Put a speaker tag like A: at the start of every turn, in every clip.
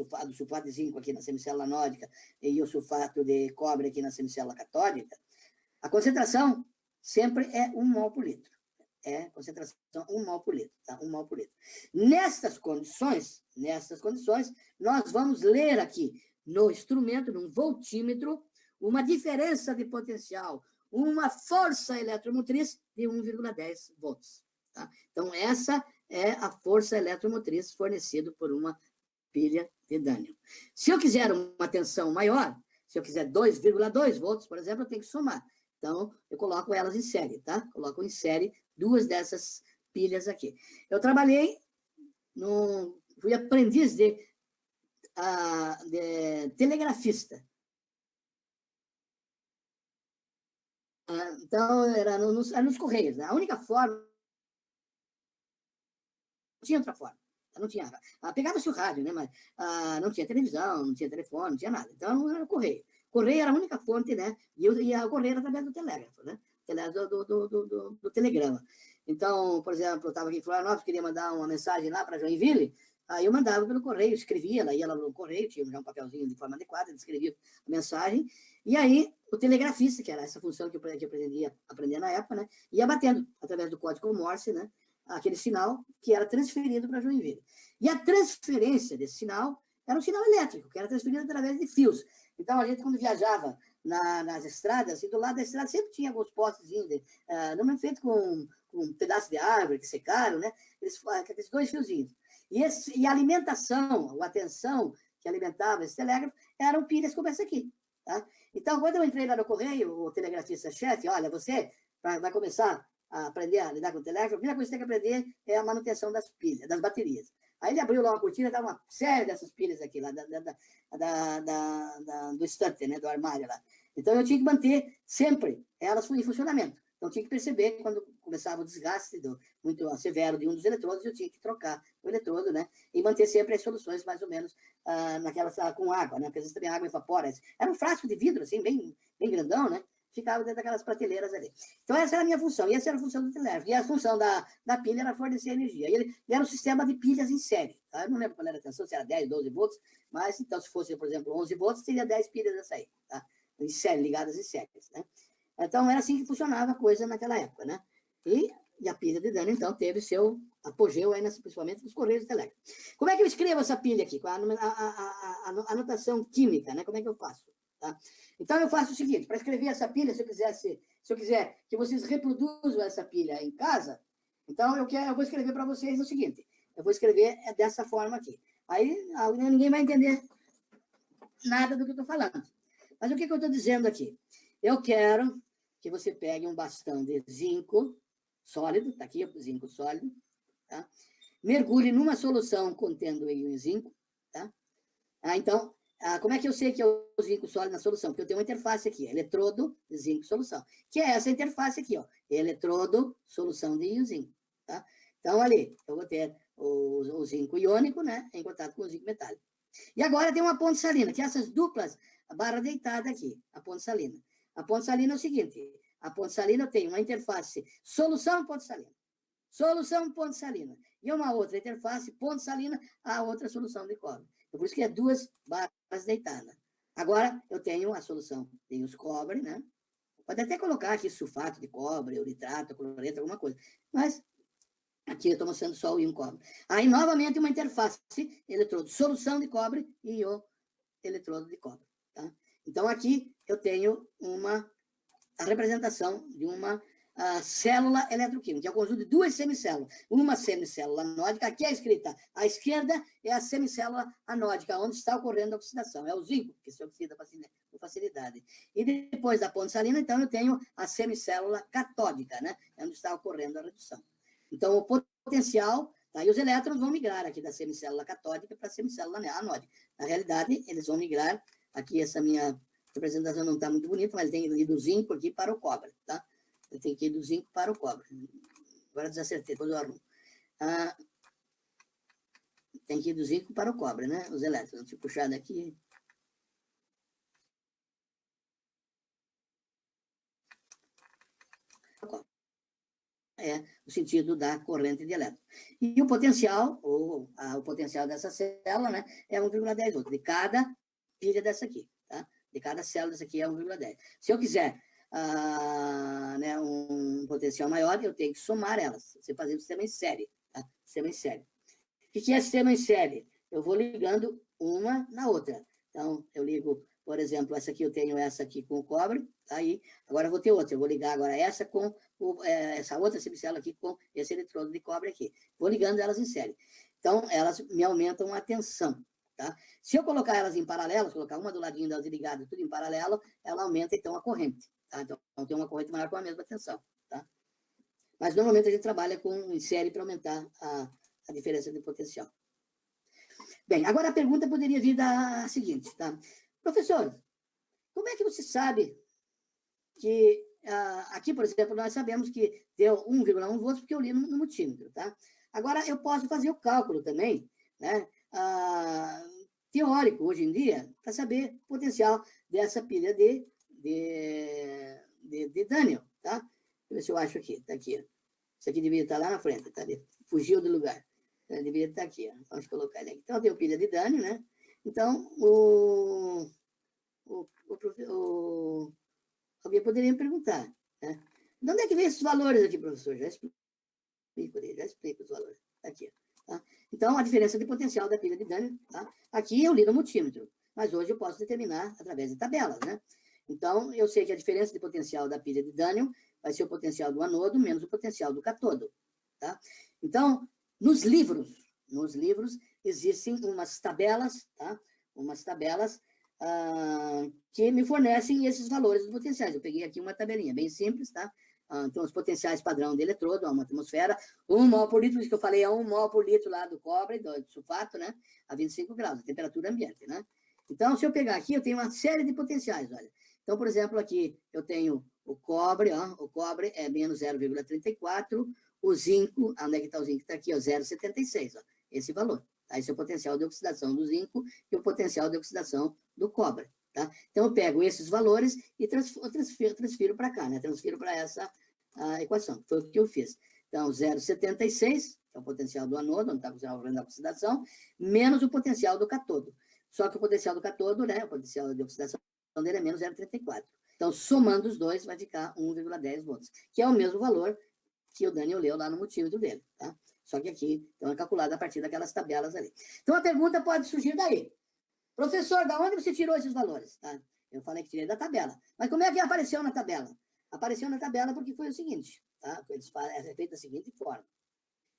A: do sulfato de zinco aqui na semicélula anódica e o sulfato de cobre aqui na semicélula catódica, a concentração sempre é 1 mol por litro. É concentração 1 mol por litro, tá? 1 mol por litro. Nestas condições, nós vamos ler aqui no instrumento, num voltímetro, uma diferença de potencial, uma força eletromotriz de 1,10 volts. Tá? Então, essa é a força eletromotriz fornecida por uma pilha de Daniel. Se eu quiser uma tensão maior, se eu quiser 2,2 volts, por exemplo, eu tenho que somar. Então, eu coloco elas em série, tá? Coloco em série 2 dessas pilhas aqui. Eu trabalhei, fui aprendiz de telegrafista. Então, era nos Correios. Né? A única forma... Não tinha outra forma. Não tinha... Pegava-se o rádio, né? Mas não tinha televisão, não tinha telefone, não tinha nada. Então, não era o Correio. Correio era a única fonte, né? E eu ia ao Correio era através do telégrafo, né? Do telegrama. Então, por exemplo, eu estava aqui em Florianópolis, queria mandar uma mensagem lá para Joinville, aí eu mandava pelo correio, escrevia, ela ia lá no correio, tinha já um papelzinho de forma adequada, ele escrevia a mensagem, e aí o telegrafista, que era essa função que eu aprendi na época, né, ia batendo através do código Morse, né, aquele sinal que era transferido para Joinville. E a transferência desse sinal era um sinal elétrico, que era transferido através de fios. Então, a gente, quando viajava nas estradas, assim, do lado da estrada sempre tinha alguns postes, não feito com um pedaço de árvore que secaram, né? Aqueles 2 fiozinhos. E a alimentação, a tensão que alimentava esse telégrafo eram pilhas como essa aqui. Tá? Então, quando eu entrei lá no correio, o telegrafista-chefe, olha, você vai começar a aprender a lidar com o telégrafo, a primeira coisa que você tem que aprender é a manutenção das pilhas, das baterias. Aí ele abriu lá uma cortina, estava uma série dessas pilhas aqui, lá do estante, né, do armário lá. Então, eu tinha que manter sempre elas em funcionamento. Então, eu tinha que perceber quando começava o desgaste muito severo de um dos eletrodos, eu tinha que trocar o eletrodo, né, e manter sempre as soluções mais ou menos naquelas com água, né, porque às vezes também a água evapora. Era um frasco de vidro, assim, bem grandão, né, ficava dentro daquelas prateleiras ali. Então, essa era a minha função, e essa era a função do telégrafo. E a função da pilha era fornecer energia. E era um sistema de pilhas em série. Tá? Eu não lembro qual era a tensão, se era 10, 12 volts, mas, então, se fosse, por exemplo, 11 volts, teria 10 pilhas dessa aí, tá? Em série, ligadas em séries, né? Então, era assim que funcionava a coisa naquela época, né? E a pilha de Daniel, então, teve seu apogeu, aí, principalmente nos correios de telégrafo. Como é que eu escrevo essa pilha aqui? Com a anotação química, né? Como é que eu faço? Tá? Então, eu faço o seguinte, para escrever essa pilha, se eu quiser que vocês reproduzam essa pilha em casa, então eu vou escrever para vocês o seguinte, eu vou escrever dessa forma aqui. Aí ninguém vai entender nada do que eu estou falando. Mas o que eu estou dizendo aqui? Eu quero que você pegue um bastão de zinco sólido, está aqui o zinco sólido, tá? Mergulhe numa solução contendo íon zinco, tá? Então, como é que eu sei que é o zinco sólido na solução? Porque eu tenho uma interface aqui, eletrodo, zinco, solução. Que é essa interface aqui, ó. Eletrodo, solução de íon zinco. Tá? Então, ali, eu vou ter o zinco iônico, né? Em contato com o zinco metálico. E agora tem uma ponte salina, que é essas duplas, a barra deitada aqui, a ponte salina. A ponte salina é o seguinte, a ponte salina eu tenho uma interface solução ponte salina. Solução ponte salina. E uma outra interface, ponte salina, a outra solução de cobre. Então, por isso que é 2 barras deitadas. Agora, eu tenho a solução, tenho os cobre, né? Pode até colocar aqui sulfato de cobre, euritrato, cloreto, alguma coisa. Mas, aqui eu estou mostrando só o íon cobre. Aí, novamente, uma interface, eletrodo, solução de cobre e o eletrodo de cobre. Tá? Então, aqui eu tenho a representação de uma célula eletroquímica, que é o conjunto de 2 semicélulas. Uma semicélula anódica, aqui é escrita à esquerda, é a semicélula anódica, onde está ocorrendo a oxidação. É o zinco, que se oxida com facilidade. E depois da ponte salina, então, eu tenho a semicélula catódica, né? É onde está ocorrendo a redução. Então, o potencial, tá? E os elétrons vão migrar aqui da semicélula catódica para a semicélula anódica. Na realidade, eles vão migrar, aqui essa minha representação não está muito bonita, mas tem ali do zinco aqui para o cobre, tá? Eu tenho que ir do zinco para o cobre. Agora desacertei, depois eu arrumo. Tem que ir do zinco para o cobre, né? Os elétrons. Deixa eu puxar daqui. é o sentido da corrente de elétron. E o potencial, o potencial dessa célula, né, é 1,10 volts, de cada pilha dessa aqui, tá? De cada célula dessa aqui é 1,10. Se eu quiser né, um potencial maior, eu tenho que somar elas. Você fazer um sistema em série, tá? Sistema em série. O que é sistema em série? Eu vou ligando uma na outra. Então, eu ligo, por exemplo, essa aqui, eu tenho essa aqui com o cobre, tá aí. Agora eu vou ter outra. Eu vou ligar agora essa com essa outra semicélula aqui com esse eletrodo de cobre aqui. Vou ligando elas em série. Então, elas me aumentam a tensão, tá? Se eu colocar elas em paralelo, colocar uma do ladinho delas ligada, tudo em paralelo, ela aumenta, então, a corrente, tá? Então, tem uma corrente maior com a mesma tensão, tá? Mas, normalmente, a gente trabalha em série para aumentar a diferença de potencial. Bem, agora a pergunta poderia vir da seguinte, tá? Professor, como é que você sabe que, aqui, por exemplo, nós sabemos que deu 1,1 volts porque eu li no multímetro, tá? Agora, eu posso fazer o cálculo também, né? Teórico, hoje em dia, para saber o potencial dessa pilha de Daniel, tá? Deixa eu ver se eu acho aqui, tá aqui, ó. Isso aqui devia estar lá na frente, tá? Fugiu do lugar. Deveria estar aqui, ó. Vamos colocar ele aqui. Então, tem o pilha de Daniel, né? Então, alguém poderia me perguntar, né? De onde é que vem esses valores aqui, professor? Já explico os valores. Aqui, tá? Então, a diferença de potencial da pilha de Daniel, tá? Aqui eu li no multímetro, mas hoje eu posso determinar através de tabelas, né? Então, eu sei que a diferença de potencial da pilha de Daniel vai ser o potencial do anodo menos o potencial do catodo, tá? Então, nos livros existem umas tabelas, tá? Umas tabelas que me fornecem esses valores dos potenciais. Eu peguei aqui uma tabelinha bem simples, tá? Então, os potenciais padrão de eletrodo, uma atmosfera, 1 mol por litro, isso que eu falei, é 1 mol por litro lá do cobre, do sulfato, né? A 25 graus, a temperatura ambiente, né? Então, se eu pegar aqui, eu tenho uma série de potenciais, olha. Então, por exemplo, aqui eu tenho o cobre, ó, o cobre é menos 0,34, o zinco, onde é que está o zinco? Está aqui, ó, 0,76, ó, esse valor. Tá? Esse é o potencial de oxidação do zinco e o potencial de oxidação do cobre. Tá? Então, eu pego esses valores e transfiro para cá, né? Transfiro para essa equação. Foi o que eu fiz. Então, 0,76, que é o potencial do anodo, onde está ocorrendo a oxidação, menos o potencial do catodo. Só que o potencial do catodo, né? O potencial de oxidação dele é menos 0,34. Então, somando os dois, vai ficar 1,10 volts, que é o mesmo valor que o Daniel leu lá no multímetro dele, tá? Só que aqui, então, é calculado a partir daquelas tabelas ali. Então, a pergunta pode surgir daí. Professor, da onde você tirou esses valores? Tá? Eu falei que tirei da tabela. Mas como é que apareceu na tabela? Apareceu na tabela porque foi o seguinte, tá? É feito da seguinte forma.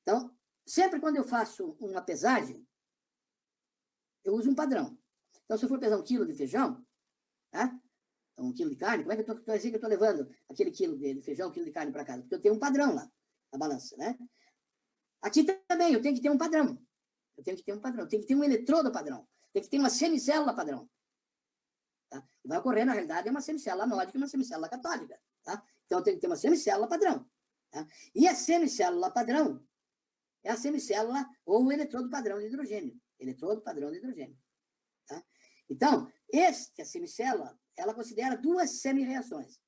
A: Então, sempre quando eu faço uma pesagem, eu uso um padrão. Então, se eu for pesar 1 quilo de feijão, tá? Então, 1 quilo de carne, como é que eu estou levando aquele quilo de feijão, 1 quilo de carne para casa? Porque eu tenho um padrão lá na balança, né? Aqui também eu tenho que ter um padrão. Eu tenho que ter um padrão. Tem que ter um eletrodo padrão. Tem que ter uma semicélula padrão. Tá? Vai ocorrer, na realidade, uma semicélula anódica e uma semicélula catódica. Tá? Então, tem que ter uma semicélula padrão. Tá? E a semicélula padrão é a semicélula ou o eletrodo padrão de hidrogênio. Eletrodo padrão de hidrogênio. Tá? Então, a semicélula, ela considera duas semi-reações.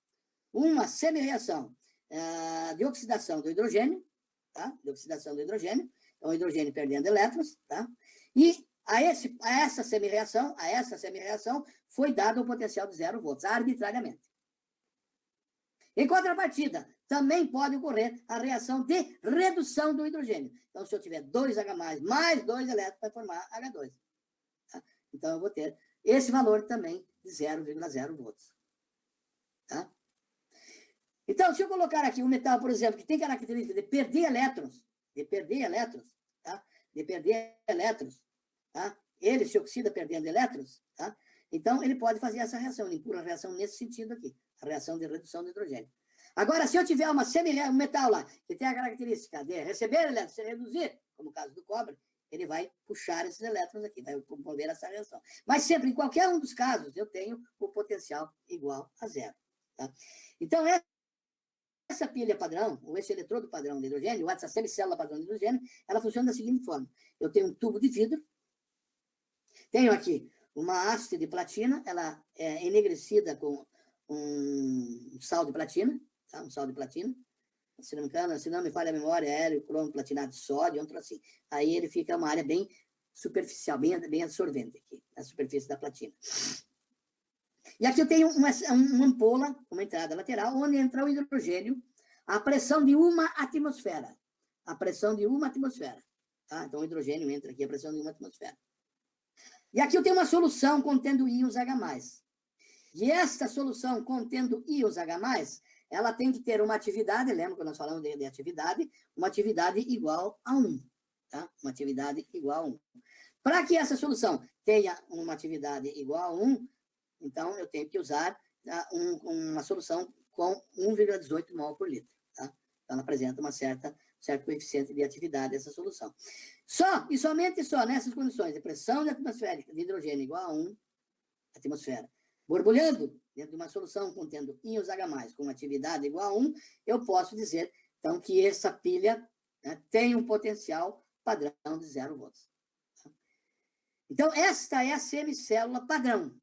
A: Uma semi-reação de oxidação do hidrogênio, tá? De oxidação do hidrogênio, então o hidrogênio perdendo elétrons, tá? E a essa semi-reação foi dado o potencial de 0 volts, arbitrariamente. Em contrapartida, também pode ocorrer a reação de redução do hidrogênio. Então, se eu tiver 2H+, mais 2 elétrons, vai formar H2. Tá? Então, eu vou ter esse valor também de 0,0 volts. Tá? Então, se eu colocar aqui um metal, por exemplo, que tem característica de perder elétrons, tá? Tá? Ele se oxida perdendo elétrons, tá? Então, ele pode fazer essa reação, ele empurra a reação nesse sentido aqui, a reação de redução do hidrogênio. Agora, se eu tiver um metal lá, que tem a característica de receber elétrons e reduzir, como o caso do cobre, ele vai puxar esses elétrons aqui, vai promover essa reação. Mas sempre, em qualquer um dos casos, eu tenho o potencial igual a 0. Tá? Então, essa pilha padrão, ou esse eletrodo padrão de hidrogênio, ou essa semicélula padrão de hidrogênio, ela funciona da seguinte forma. Eu tenho um tubo de vidro, tenho aqui uma haste de platina, ela é enegrecida com um sal de platina, tá? Um sal de platina. se não me engano, se não me falha a memória, hélio, cromo, platinado de sódio, outro assim. Aí ele fica uma área bem superficial, bem absorvente aqui, na superfície da platina. E aqui eu tenho uma ampola, uma entrada lateral, onde entra o hidrogênio a pressão de uma atmosfera. A pressão de uma atmosfera. Tá? Então, o hidrogênio entra aqui a pressão de uma atmosfera. E aqui eu tenho uma solução contendo íons H+. E esta solução contendo íons H+, ela tem que ter uma atividade, lembra quando nós falamos de atividade? Uma atividade igual a 1. Tá? Uma atividade igual a 1. Para que essa solução tenha uma atividade igual a 1, então eu tenho que usar uma solução com 1,18 mol por litro. Tá? Então, ela apresenta certo coeficiente de atividade dessa solução. Só e somente só nessas condições de pressão atmosférica de hidrogênio igual a 1 atmosfera, borbulhando dentro de uma solução contendo íons H+, com atividade igual a 1, eu posso dizer, então, que essa pilha, né, tem um potencial padrão de 0 volts. Tá? Então, esta é a semicélula padrão.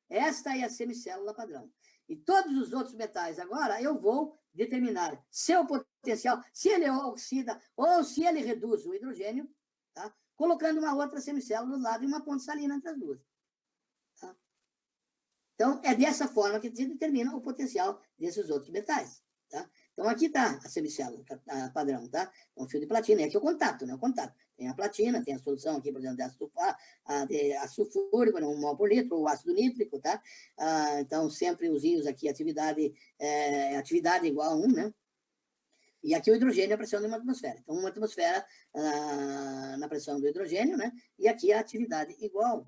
A: Esta é a semicélula padrão. E todos os outros metais agora, eu vou determinar seu potencial, se ele oxida ou se ele reduz o hidrogênio, tá? Colocando uma outra semicélula do lado e uma ponte salina entre as duas. Tá? Então, é dessa forma que se determina o potencial desses outros metais. Tá? Então, aqui está a semicélula padrão, tá? É um fio de platina, e aqui é o contato, né? O contato. Tem a platina, tem a solução aqui, por exemplo, de ácido sulfúrico, né? 1 mol por litro, o ácido nítrico, tá? Então, sempre os íons aqui, atividade igual a 1, né? E aqui o hidrogênio é a pressão de uma atmosfera. Então, uma atmosfera na pressão do hidrogênio, né? E aqui a atividade igual,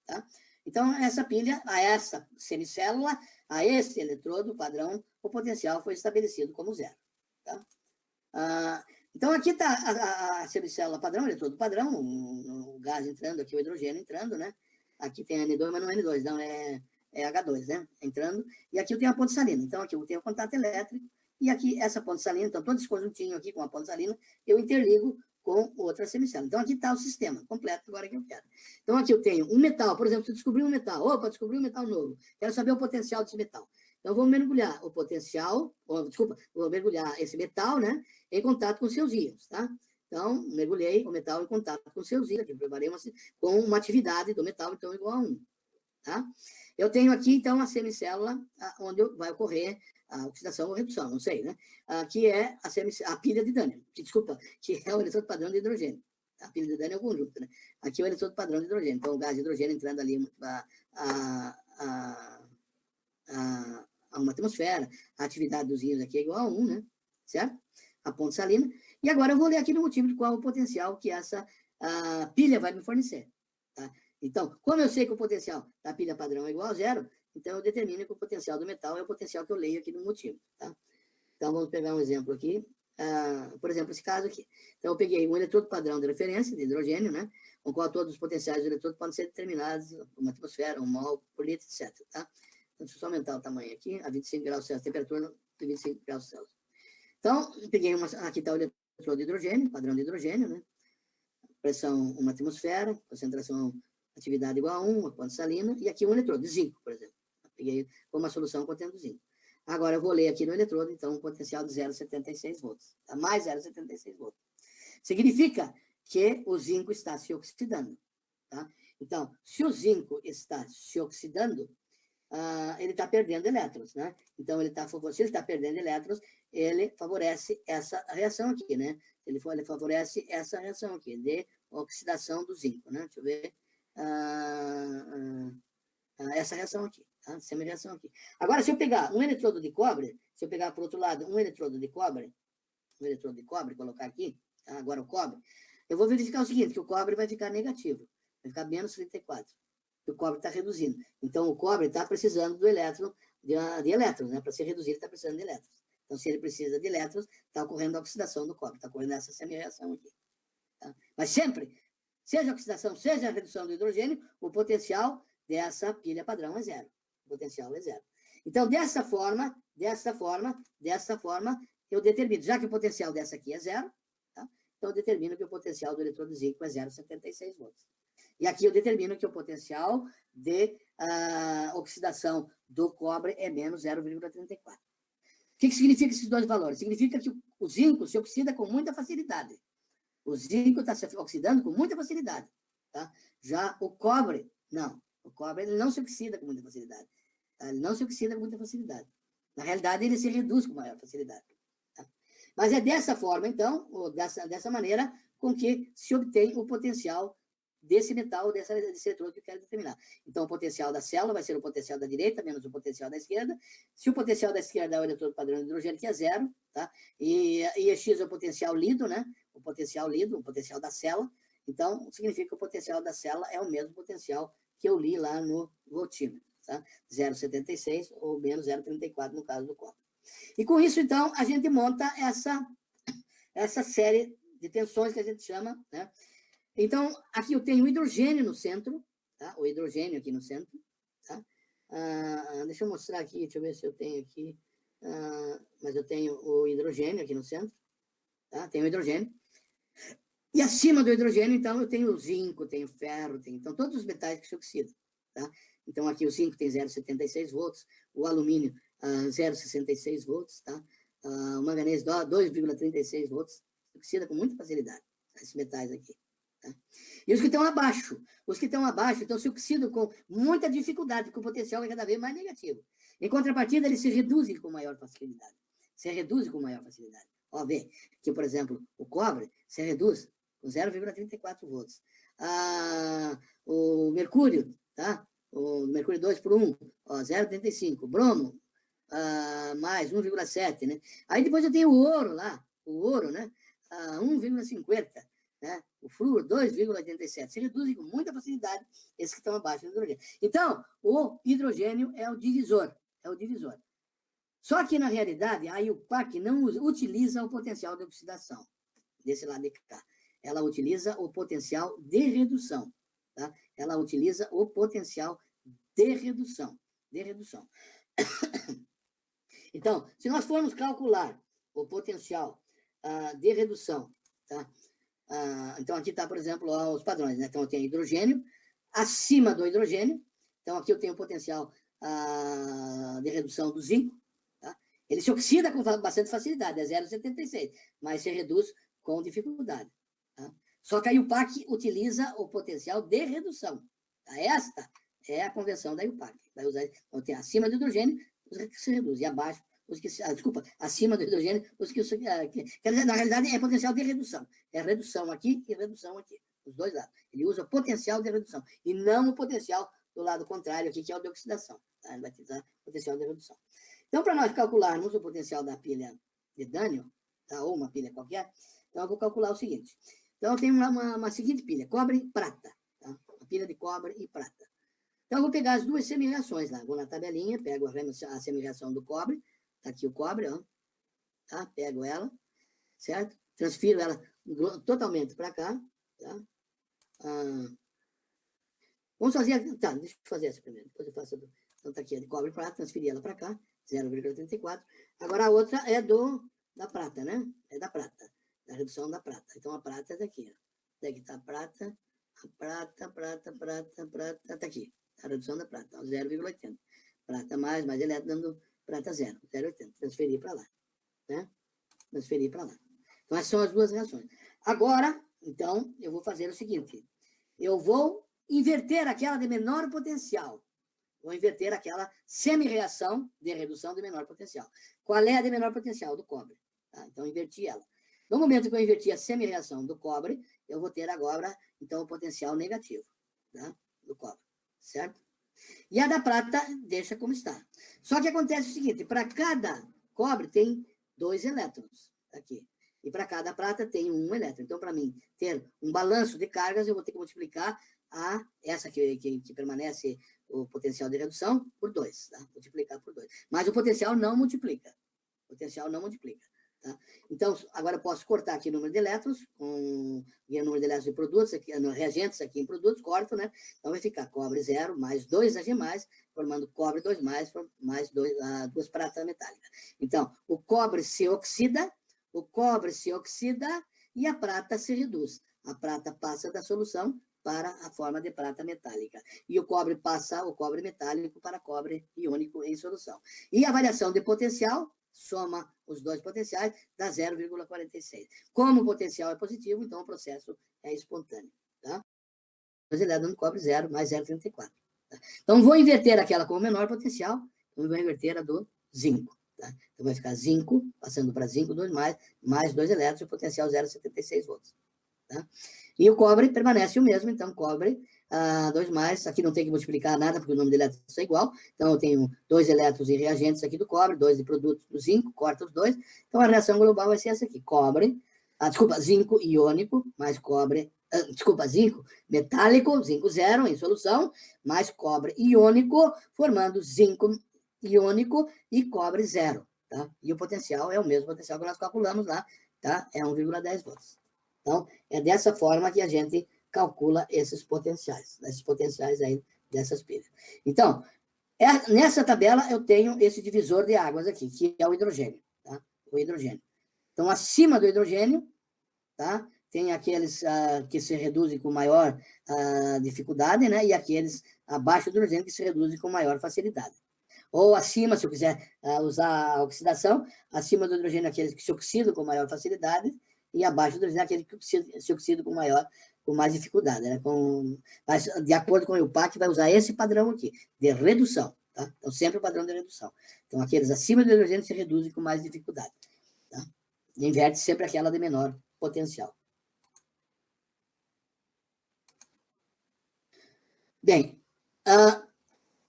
A: tá? Então, essa pilha, a essa semicélula, a esse eletrodo padrão, o potencial foi estabelecido como 0. Tá? Então, aqui está a semicélula padrão, o eletrodo padrão, o gás entrando, aqui o hidrogênio entrando, né? Aqui tem N2, mas não é N2, não, é H2, né? Entrando. E aqui eu tenho a ponte salina. Então, aqui eu tenho o contato elétrico, e aqui essa ponte salina, então, todo esse conjuntinho aqui com a ponte salina, eu interligo com outra semicélula. Então, aqui está o sistema completo agora que eu quero. Então, aqui eu tenho um metal, por exemplo, se eu descobrir um metal, descobri um metal novo, quero saber o potencial desse metal. Então, vou mergulhar o potencial, vou mergulhar esse metal, né, em contato com seus íons, tá? Então, mergulhei o metal em contato com seus íons, aqui preparei com uma atividade do metal, então, igual a 1, tá? Eu tenho aqui, então, a semicélula onde vai ocorrer a oxidação ou redução, não sei, né? Que é a pilha de Daniel, que é o eletrodo padrão de hidrogênio. A pilha de Daniel é o conjunto, né? Aqui é o eletrodo padrão de hidrogênio. Então, o gás de hidrogênio entrando ali a uma atmosfera, a atividade dos íons aqui é igual a 1, né? Certo? A ponte salina. E agora eu vou ler aqui no motivo de qual o potencial que essa pilha vai me fornecer. Tá? Então, como eu sei que o potencial da pilha padrão é igual a 0, então eu determino que o potencial do metal é o potencial que eu leio aqui no motivo. Tá? Então, vamos pegar um exemplo aqui. Por exemplo, esse caso aqui. Então, eu peguei um eletrodo padrão de referência, de hidrogênio, né? Com qual todos os potenciais do eletrodo podem ser determinados por uma atmosfera, 1 mol por litro, etc. Tá? Então, deixa eu só aumentar o tamanho aqui, a 25 graus Celsius, temperatura de 25 graus Celsius. Então, eu peguei aqui está o eletrodo de hidrogênio, padrão de hidrogênio, né? Pressão 1 atmosfera, concentração, atividade igual a 1, a ponte salina, e aqui um eletrodo de zinco, por exemplo. Eu peguei uma solução contendo zinco. Agora eu vou ler aqui no eletrodo, então, um potencial de 0,76 volts. Tá? Mais 0,76 volts. Significa que o zinco está se oxidando. Tá? Então, se o zinco está se oxidando, ele está perdendo elétrons, né? Então, se ele está perdendo elétrons, ele favorece essa reação aqui, né? Ele favorece essa reação aqui, de oxidação do zinco, né? Deixa eu ver. Essa reação aqui, tá? Semi-reação aqui. Agora, se eu pegar um eletrodo de cobre, se eu pegar, por outro lado, um eletrodo de cobre, colocar aqui, tá? Agora o cobre, eu vou verificar o seguinte, que o cobre vai ficar negativo, vai ficar menos 34. O cobre está reduzindo. Então, o cobre está precisando do elétron, de elétrons, né? Para ser reduzido, está precisando de elétrons. Então, se ele precisa de elétrons, está ocorrendo a oxidação do cobre, está ocorrendo essa semi-reação aqui. Tá? Mas sempre, seja a oxidação, seja a redução do hidrogênio, o potencial dessa pilha padrão é 0. O potencial é 0. Então, dessa forma, eu determino, já que o potencial dessa aqui é 0, tá? Então eu determino que o potencial do eletrodo zinco é 0,76 volts. E aqui eu determino que o potencial de oxidação do cobre é menos 0,34. que significa esses dois valores? Significa que o zinco se oxida com muita facilidade. O zinco está se oxidando com muita facilidade. Tá? Já o cobre, não. O cobre ele não se oxida com muita facilidade. Tá? Ele não se oxida com muita facilidade. Na realidade, ele se reduz com maior facilidade. Tá? Mas é dessa forma, então, ou dessa maneira, com que se obtém o potencial desse metal, desse eletrodo que eu quero determinar. Então, o potencial da célula vai ser o potencial da direita menos o potencial da esquerda. Se o potencial da esquerda é o eletrodo padrão de hidrogênio, que é zero, tá? E X é o potencial lido, né? O potencial lido, o potencial da célula. Então, significa que o potencial da célula é o mesmo potencial que eu li lá no voltímetro, tá? 0,76 ou menos 0,34 no caso do cobre. E com isso, então, a gente monta essa série de tensões que a gente chama, né? Então, aqui eu tenho o hidrogênio no centro, tá? O hidrogênio aqui no centro, tá? Deixa eu mostrar aqui, deixa eu ver se eu tenho aqui, mas eu tenho o hidrogênio aqui no centro, tá? Tenho o hidrogênio. E acima do hidrogênio, então, eu tenho o zinco, tenho o ferro, então, todos os metais que se oxidam, tá? Então, aqui o zinco tem 0,76 volts, o alumínio 0,66 volts, tá? O manganês 2,36 volts, oxida com muita facilidade, esses metais aqui. Tá? E os que estão abaixo, então se oxidam com muita dificuldade, porque o potencial é cada vez mais negativo. Em contrapartida, eles se reduzem com maior facilidade. Ó, vê que, por exemplo, o cobre se reduz com 0,34 volts. O mercúrio, tá? O mercúrio 2 por 1, 0,35. Bromo, mais 1,7, né? Aí depois eu tenho o ouro lá, né? 1,50. Né? O flúor, 2,87. Se reduzem com muita facilidade esses que estão abaixo do hidrogênio. Então, o hidrogênio é o divisor. Só que, na realidade, a IUPAC não utiliza o potencial de oxidação, desse lado de cá. Ela utiliza o potencial de redução. Tá? Então, se nós formos calcular o potencial de redução, tá? Então, aqui está, por exemplo, os padrões, né? Então, eu tenho hidrogênio, acima do hidrogênio, então aqui eu tenho o potencial de redução do zinco, tá? Ele se oxida com bastante facilidade, é 0,76, mas se reduz com dificuldade. Tá? Só que a IUPAC utiliza o potencial de redução. Tá? Esta é a convenção da IUPAC. Vai usar, então, tem acima do hidrogênio, os que se reduzem, e abaixo, os que, acima do hidrogênio, os que, quer dizer, na realidade, é potencial de redução. É redução aqui e redução aqui, os dois lados. Ele usa o potencial de redução, e não o potencial do lado contrário aqui, que é o de oxidação. Tá? Ele vai utilizar o potencial de redução. Então, para nós calcularmos o potencial da pilha de Daniel, tá? Ou uma pilha qualquer, então eu vou calcular o seguinte. Então, eu tenho uma seguinte pilha, cobre e prata. Tá? Uma pilha de cobre e prata. Então, eu vou pegar as duas semi-reações lá. Vou na tabelinha, pego a semi-reação do cobre. Tá aqui o cobre, ó. Tá? Pego ela, certo? Transfiro ela totalmente para cá, tá? Vamos fazer... Tá, deixa eu fazer essa primeiro. Depois eu faço... Então, tá aqui a de cobre e prata, transferi ela para cá, 0,34. Agora, a outra é da prata, né? É da prata, da redução da prata. Então, a prata é daqui, ó. Daqui tá a prata, tá aqui. A redução da prata, 0,80. Prata mais elétron dando prata 0,80. Transferir para lá. Né? Transferir para lá. Então, essas são as duas reações. Agora, então, eu vou fazer o seguinte. Eu vou inverter aquela de menor potencial. Vou inverter aquela semi-reação de redução de menor potencial. Qual é a de menor potencial? Do cobre. Tá? Então, inverti ela. No momento que eu inverti a semi-reação do cobre, eu vou ter agora, então, o potencial negativo, tá? Do cobre, certo? E a da prata deixa como está. Só que acontece o seguinte, para cada cobre tem 2 elétrons, aqui. E para cada prata tem 1 elétron. Então, para mim ter um balanço de cargas, eu vou ter que multiplicar essa que permanece o potencial de redução por 2, tá? Multiplicar por 2. Mas o potencial não multiplica. Tá? Então, agora eu posso cortar aqui o número de elétrons, o número de elétrons de produtos, aqui, reagentes aqui em produtos, corto, né? Então vai ficar cobre 0 mais 2 Ag+, formando cobre 2+, mais 2 pratas metálicas. Então, o cobre se oxida e a prata se reduz. A prata passa da solução para a forma de prata metálica. E o cobre passa o cobre metálico para cobre iônico em solução. E a variação de potencial soma os dois potenciais, dá 0,46. Como o potencial é positivo, então o processo é espontâneo. Tá? 2 elétrons no cobre 0, mais 0,34. Tá? Então, vou inverter aquela com o menor potencial, então vou inverter a do zinco. Tá? Então, vai ficar zinco, passando para zinco, 2 mais 2 elétrons, o potencial 0,76 volts. Tá? E o cobre permanece o mesmo, então cobre 2 mais, aqui não tem que multiplicar nada, porque o nome de elétrons é igual, então eu tenho 2 elétrons em reagentes aqui do cobre, 2 de produtos do zinco, corta os dois, então a reação global vai ser essa aqui, cobre, zinco iônico, mais cobre, zinco metálico, zinco 0 em solução, mais cobre iônico, formando zinco iônico e cobre 0, tá? E o potencial é o mesmo potencial que nós calculamos lá, tá? É 1,10 volts. Então, é dessa forma que a gente calcula esses potenciais aí dessas pilhas. Então, nessa tabela eu tenho esse divisor de águas aqui, que é o hidrogênio, tá? O hidrogênio. Então, acima do hidrogênio, tá? Tem aqueles que se reduzem com maior dificuldade, né? E aqueles abaixo do hidrogênio que se reduzem com maior facilidade. Ou acima, se eu quiser usar a oxidação, acima do hidrogênio aqueles que se oxidam com maior facilidade, e abaixo do hidrogênio aquele que se oxida com mais dificuldade, né? Mas, de acordo com o IUPAC, vai usar esse padrão aqui, de redução, tá? Então, sempre o padrão de redução. Então, aqueles acima do hidrogênio se reduzem com mais dificuldade, tá? E inverte sempre aquela de menor potencial. Bem,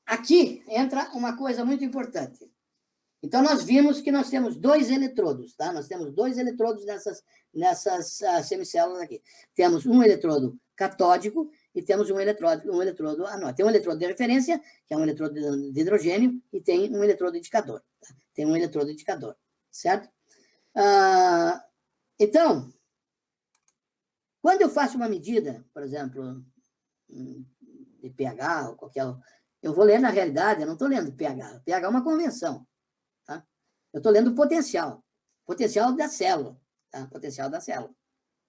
A: aqui entra uma coisa muito importante. Então, nós vimos que nós temos 2 eletrodos, tá? Nós temos 2 eletrodos nessas semicélulas aqui. Temos um eletrodo catódico e temos um eletrodo anódico. Tem um eletrodo de referência, que é um eletrodo de hidrogênio, e tem um eletrodo indicador. Tá? Tem um eletrodo indicador, certo? Então, quando eu faço uma medida, por exemplo, de pH ou qualquer... Eu vou ler na realidade, eu não estou lendo pH. pH é uma convenção. Tá? Eu estou lendo o potencial da célula, tá? Potencial da célula,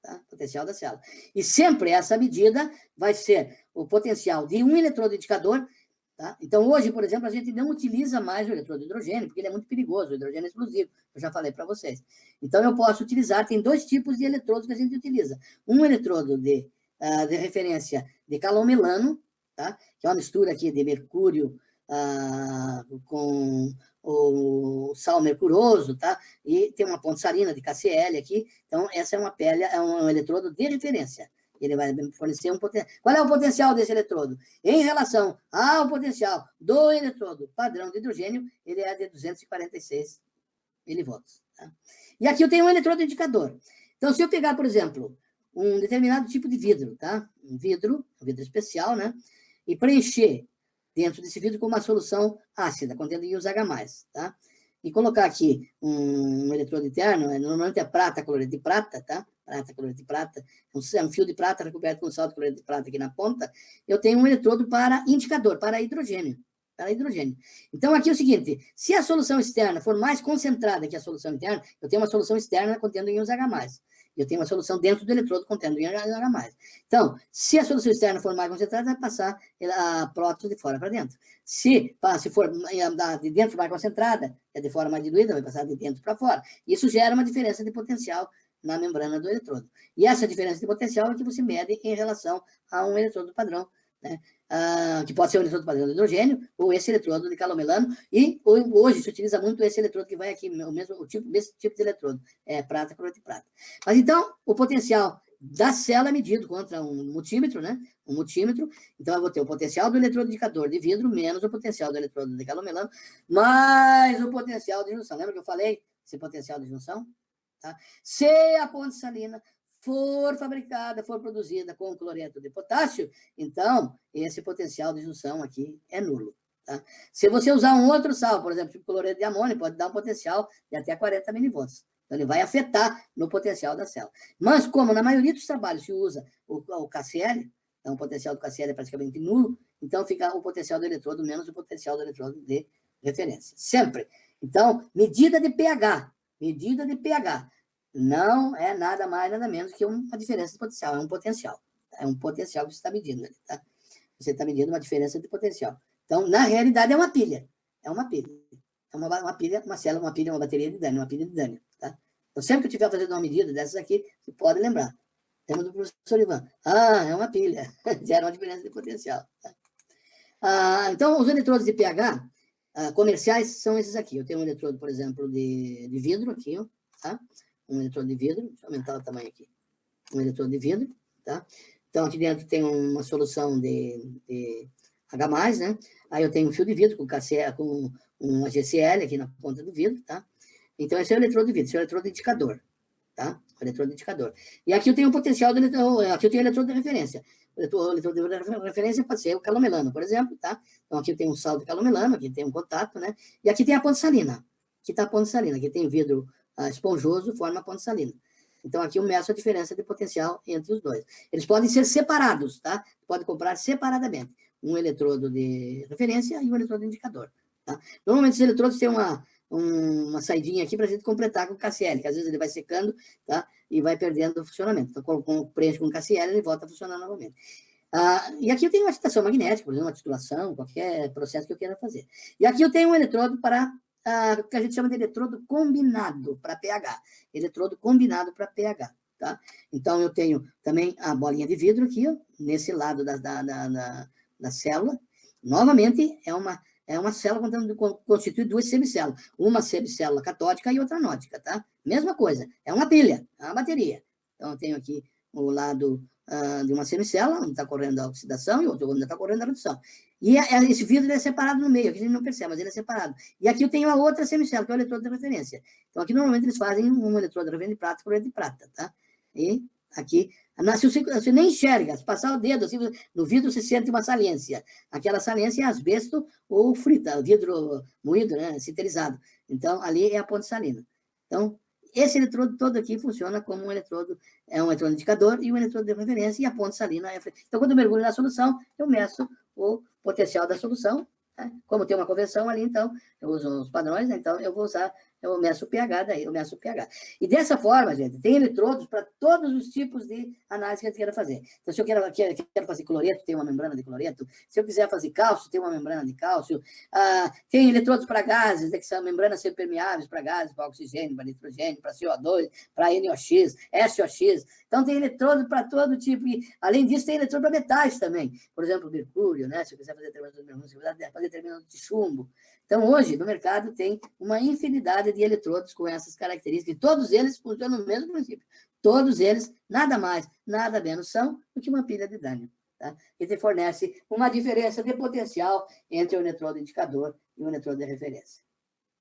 A: tá? Potencial da célula. E sempre essa medida vai ser o potencial de um eletrodo indicador, tá? Então, hoje, por exemplo, a gente não utiliza mais o eletrodo de hidrogênio, porque ele é muito perigoso, o hidrogênio é explosivo, eu já falei para vocês. Então, eu posso utilizar, tem 2 tipos de eletrodos que a gente utiliza. Um eletrodo de referência de calomelano, tá? Que é uma mistura aqui de mercúrio com o sal mercuroso, tá? E tem uma ponte salina de KCl aqui. Então, essa é um eletrodo de referência. Ele vai fornecer um potencial. Qual é o potencial desse eletrodo? Em relação ao potencial do eletrodo padrão de hidrogênio, ele é de 246 milivolts. Tá? E aqui eu tenho um eletrodo indicador. Então, se eu pegar, por exemplo, um determinado tipo de vidro, tá? Um vidro especial, né? E preencher dentro desse vidro com uma solução ácida, contendo íons H+, tá? E colocar aqui um eletrodo interno, normalmente é prata, cloreto de prata, tá? Prata, cloreto de prata, é um fio de prata recoberto com sal de cloreto de prata aqui na ponta. Eu tenho um eletrodo para indicador, para hidrogênio. Então, aqui é o seguinte, se a solução externa for mais concentrada que a solução interna, eu tenho uma solução externa contendo íons H+. Eu tenho uma solução dentro do eletrodo contendo íons H+. Então, se a solução externa for mais concentrada, vai passar a próton de fora para dentro. Se for de dentro mais concentrada, é de fora mais diluída, vai passar de dentro para fora. Isso gera uma diferença de potencial na membrana do eletrodo. E essa diferença de potencial é que você mede em relação a um eletrodo padrão, né? Que pode ser o eletrodo padrão de hidrogênio ou esse eletrodo de calomelano, e hoje se utiliza muito esse eletrodo que vai aqui, o mesmo tipo de eletrodo, prata, cloreto de prata. Mas então, o potencial da célula é medido contra um multímetro, né? Um multímetro, então eu vou ter o potencial do eletrodo indicador de vidro menos o potencial do eletrodo de calomelano, mais o potencial de junção. Lembra que eu falei esse potencial de junção? Tá? Se a ponte salina for fabricada, for produzida com cloreto de potássio, então esse potencial de junção aqui é nulo. Tá? Se você usar um outro sal, por exemplo, tipo cloreto de amônio, pode dar um potencial de até 40 milivolts. Então, ele vai afetar no potencial da célula. Mas, como na maioria dos trabalhos se usa o KCl, então o potencial do KCl é praticamente nulo, então fica o potencial do eletrodo menos o potencial do eletrodo de referência. Sempre. Então, medida de pH. Medida de pH. Não é nada mais, nada menos que uma diferença de potencial. É um potencial. É um potencial que você está medindo ali, tá? Você está medindo uma diferença de potencial. Então, na realidade, é uma pilha. É uma pilha. é uma pilha, uma célula, uma pilha, uma bateria de Daniel, uma pilha de Daniel, tá? Então, sempre que eu estiver fazendo uma medida dessas aqui, você pode lembrar. Tema do professor Ivan. É uma pilha. Gera uma diferença de potencial. Tá? Então, os eletrodos de pH comerciais são esses aqui. Eu tenho um eletrodo, por exemplo, de vidro aqui, ó, tá? Um eletrodo de vidro. Deixa eu aumentar o tamanho aqui. Um eletrodo de vidro, tá? Então, aqui dentro tem uma solução de H+, né? Aí eu tenho um fio de vidro com um HCl aqui na ponta do vidro, tá? Então, esse é o eletrodo de vidro, esse é o eletrodo indicador, tá? O eletrodo indicador. E aqui eu tenho o potencial do eletrodo, aqui eu tenho o eletrodo de referência. O eletrodo de referência pode ser o calomelano, por exemplo, tá? Então, aqui eu tenho um sal de calomelano, aqui tem um contato, né? E aqui tem a ponte salina. Aqui está a ponte salina, aqui tem vidro esponjoso, forma a ponte salina. Então, aqui eu meço a diferença de potencial entre os dois. Eles podem ser separados, tá? Pode comprar separadamente. Um eletrodo de referência e um eletrodo indicador. Tá? Normalmente, os eletrodos têm uma saidinha aqui para a gente completar com o KCl, que às vezes ele vai secando, tá? E vai perdendo o funcionamento. Então, preenche com o KCl, ele volta a funcionar novamente. E aqui eu tenho uma excitação magnética, por exemplo, uma titulação, qualquer processo que eu queira fazer. E aqui eu tenho um eletrodo para que a gente chama de eletrodo combinado para pH. Eletrodo combinado para pH. Tá? Então, eu tenho também a bolinha de vidro aqui, ó, nesse lado da célula. Novamente, é uma célula constitui duas semicélulas. Uma semicélula catódica e outra anódica, tá? Mesma coisa. É uma pilha, é uma bateria. Então, eu tenho aqui o lado de uma semicélula, onde está correndo a oxidação, e outro onde está correndo a redução. E esse vidro é separado no meio, aqui a gente não percebe, mas ele é separado. E aqui eu tenho a outra semicélula, que é o eletrodo de referência. Então, aqui normalmente eles fazem um eletrodo de referência de prata por de prata, tá? E aqui, se você nem enxerga, se passar o dedo assim, no vidro você sente uma saliência. Aquela saliência é asbesto ou frita, vidro moído, né, sinterizado. Então, ali é a ponte salina. Então, esse eletrodo todo aqui funciona como um eletrodo, é um eletrodo indicador e um eletrodo de referência, e a ponte salina é... Então, quando eu mergulho na solução, eu meço o potencial da solução, tá? Como tem uma conversão ali, então, eu uso os padrões, né? Então, eu meço o pH daí, eu meço o pH. E dessa forma, gente, tem eletrodos para todos os tipos de análise que a gente queira fazer. Então, se eu quero fazer cloreto, tem uma membrana de cloreto. Se eu quiser fazer cálcio, tem uma membrana de cálcio. Tem eletrodos para gases, que são membranas permeáveis para gases, para oxigênio, para nitrogênio, para CO2, para NOx, SOx. Então, tem eletrodo para todo tipo. E, além disso, tem eletrodo para metais também. Por exemplo, mercúrio, né? Se eu quiser fazer terminação de mercúrio, se eu quiser fazer terminação de chumbo. Então, hoje, no mercado, tem uma infinidade de eletrodos com essas características, e todos eles funcionam no mesmo princípio. Todos eles, nada mais, nada menos são do que uma pilha de Daniel. Tá? E te fornece uma diferença de potencial entre o eletrodo indicador e o eletrodo de referência.